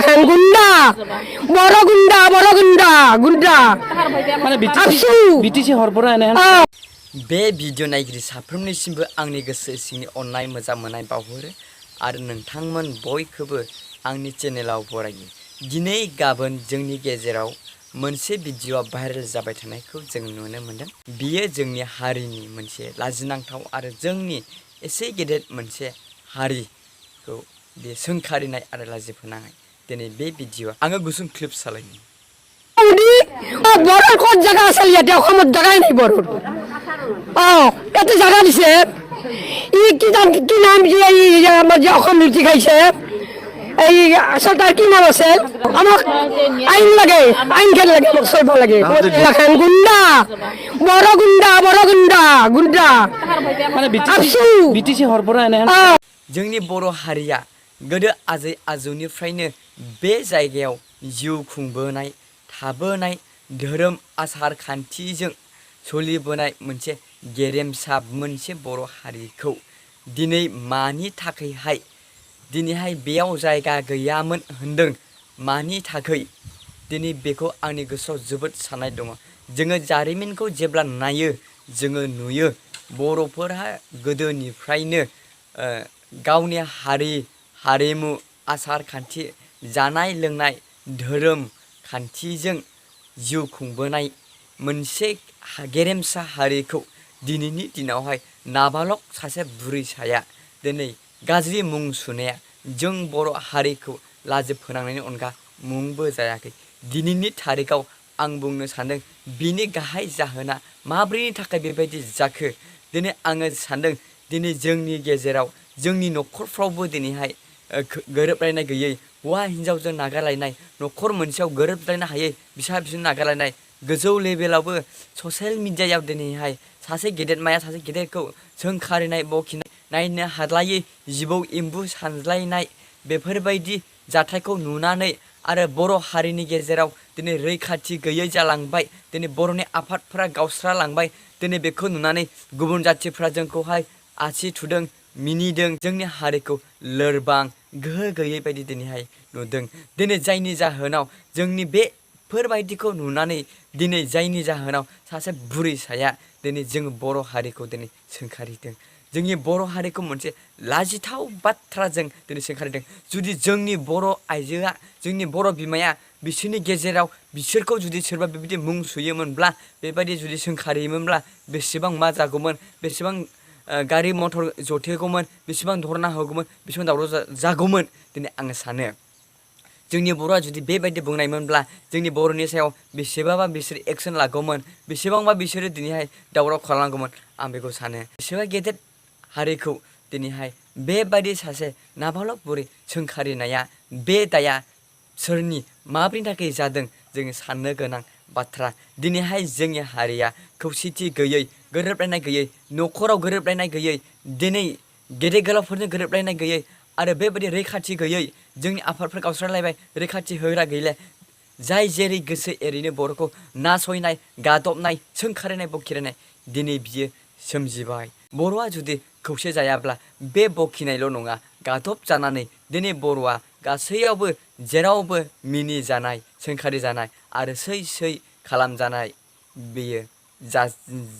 Gunda, Boro Gunda. माने BTC हरबरा एने बे भिडिअ नायगिरि साफ्रोमनिसिमबो आंनि गोसो सिंनि अननाय मोजां मोननाय बावहरो आरो नोंथांमोन बयखौबो आंनि चेनेलाव बरायो। दिनै गाबोन जोंनि गेजेराव मोनसे भिडिअ भाइरेल जाबाय थानायखौ जों नुनो मोनदों। बियो जोंनि हारिनि मोनसे लाजिनांथाव आरो जोंनि एसे गेदेर मोनसे हारिखौ बे सोंखारिनाय आरो लाजिफोनांनाय। दिनै बे भिडिअ आङो गुसुं क्लिप सालायनि। বড় কোন জায়গা আছে ইয়াতে অসমত জায়গাই নাই বড় এত জায়গা দিছে কি নাম যে আমার যে অসম নীতি খাইছে এই আসল তার কি নাম আছে আমাক আইন লাগে আইন খেল লাগে আমাক চলব লাগে গুন্ডা বড় গুন্ডা माने बिटिसि हरबरा एने जोंनि बर' हारिया गोदो आजै आजौनिफ्रायनो बे जायगायाव जिउ खुंबोनाय थाबोनाय धोरोम आसार खान्थिजों सोलिबोनाय मोनसे गेरेमसा मोनसे बर' हारिखौ दिनै मानि थाखायहाय दिनैहाय बेयाव जायगा गैयामोन होनदों मानि थाखाय दिनै बेखौ आंनि गोसोआव जोबोद साननाय दङ। जोङो जारिमिनखौ जेब्ला नायो जोङो नुयो बर'फोरा गोदोनिफ्रायनो गावनि हारिमु आसार खान्थि जानाय लोंनाय धोरोम खान्थिजों जिउ खुंबोनाय मोनसे गेरेमसा हारिखौ दिनैनि दिनावहाय नाबालक सासे बुरैसाया दिनै गाज्रि मुं सुनाया जों बर' हारिखौ लाजि फोनांनायनि अनगा मुंबो जायाखै। दिनैनि थारिखाव आं बुंनो सानदों बिनि गाहाय जाहोना माब्रैनि थाखाय बेबायदि जाखो दिनै आङो सानदों दिनै जोंनि गेजेराव जोंनि न'खरफ्रावबो दिनैहाय गोरोबलायनाय गैयै हौवा हिन्जावजों नागारलायनाय न'खर मोनसेयाव गोरोबलायनो हायै बिसा बिसि नागारलायनाय गोजौ लेभेलावबो ससियेल मिडियायाव दिनैहाय सासे गेदेरमाया सासे गेदेरखौ सोंखारिनाय बखिनाय नायनो हालायै जिबौ एम्बु सानज्लायनाय बेफोरबायदि जाथायखौ नुनानै आरो बर' हारिनि गेजेराव दिनै रैखाथि गैयै जालांबाय। दिनै बर'नि आफादफोरा गावस्रालांबाय। दिनै बेखौ नुनानै गुबुन जाथिफ्रा जोंखौहाय आसि थुदों मिनिदों जोंनि हारिखौ लोरबां गोहो गैयै बायदि दिनैहाय नुदों। दिनै जायनि जाहोनाव जोंनि बेफोरबायदिखौ नुनानै दिनै जायनि जाहोनाव सासे बुरैसाया दिनै जों बर' हारिखौ दिनै सोंखारिदों। जोंनि बर' हारिखौ मोनसे लाजिथाव बाथ्राजों दिनै सोंखारिदों। जुदि जोंनि बर' आइजोआ जोंनि बर' बिमाया बिसोरनि गेजेराव बिसोरखौ जुदि सोरबा बेबायदि मुं सुयोमोनब्ला बेबायदि जुदि सोंखारियोमोनब्ला बेसेबां मा जागौमोन बेसेबां गारि मथर जथेगौमोन बेसेबां धरना होगौमोन बेसेबां दावराव जागौमोन दिनै आङो सानो जोंनि बर'आ जुदि बेबायदि बुंनायमोनब्ला जोंनि बर'नि सायाव बेसेबांबा बिसोर एक्सन लागौमोन बेसेबांबा बिसोरो दिनैहाय दावराव खालामगौमोन आं बेखौ सानो। बेसेबा गेदेर हारिखौ दिनैहाय बेबायदि सासे नाबालक बुरै सोंखारिनाया बे दाया सोरनि माब्रैनि थाखाय जादों जोङो साननो गोनां बाथ्रा। दिनैहाय जोंनि हारिया खौसेथि गैयै गोरोबलायनाय गैयै न'खराव गोरोबलायनाय गैयै दिनै गेदेर गोलावफोरजों गोरोबलायनाय गैयै आरो बेबायदि रैखाथि गैयै जोंनि आफादफोर गावस्रालायबाय रैखाथि होग्रा गैले जाय जेरै गोसो एरैनो बर'खौ नासयनाय गादबनाय सोंखारिनाय बखिरायनाय दिनै बियो सोमजिबाय। बर'आ जुदि खौसे जायाब्ला बे बखिनायल' नङा गादब जानानै दिनै बर'आ गासैयावबो जेरावबो मिनि जानाय सोंखारि जानाय आरो सै खालामजानाय बेयो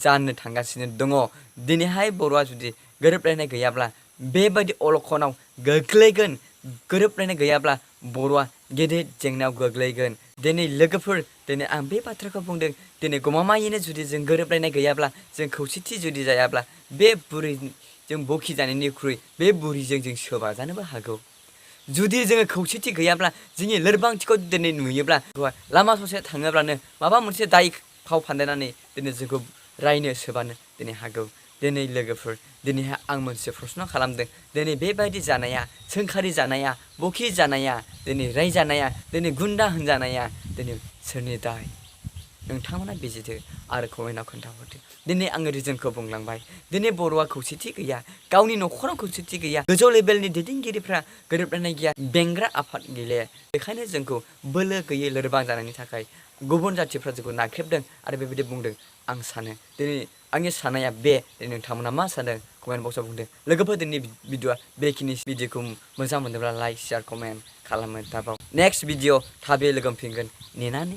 जानो थांगासिनो दङ। दिनैहाय बर'आ जुदि गोरोबलायनाय गैयाब्ला बेबायदि अलखनाव गोग्लैगोन। गोरोबलायनाय गैयाब्ला बर'आ गेदेर जेंनायाव गोग्लैगोन। दिनै लोगोफोर दिनै आं बे बाथ्राखौ बुंदों दिनै गमामायैनो जुदि जों गोरोबलायनाय गैयाब्ला जों खौसेथि जुदि जायाब्ला बे बुरैजों बखिजानायनिख्रुइ बे बुरैजों जों सोबाजानोबो हागौ। जुदि जोङो खौसेथि गैयाब्ला जोंनि लोरबांथिखौ दिनै नुयोब्ला लामा ससे थाङोब्लानो माबा मोनसे दाय फाव फान्दायनानै दिनै जोंखौ रायनो सोबानो दिनै हागौ। दिनै लोगोफोर दिनैहाय आं मोनसे प्रस्न खालामदों दिनै बेबायदि जानाया सोंखारि जानाया बखि जानाया दिनै रायजानाया दिनै गुन्दा होनजानाया दिनै सोरनि दाय नोंथांमोना बिजिरदो आरो कमेन्टआव खोन्थाहरदो। दिनै आङो रिजनखौ बुंलांबाय दिनै बर'आ खौसेथि गैया गावनि न'खराव खौसेथि गैया गोजौ लेभेलनि दैदेनगिरिफ्रा गोरोबलायनाय गैया बेंग्रा आफाद गैले बेखायनो जोंखौ बोलो गैयै लोरबां जानायनि थाखाय गुबुन जाथिफ्रा जोंखौ नाख्रेबदों आरो बेबायदि बुंदों आं सानो। दिनै आंनि साननाया बे नोंथांमोना मा सानो कमेन्ट बक्सआव बुंदो लोगोफोर दिनैनि भिडिअआ बेखिनि भिडिअखौ मोजां मोनोब्ला लाइक शेयार कमेन्ट खालामो दाबाव नेक्स्ट भिडिअ थाबै लोगो मोनफिनगोन नेनानै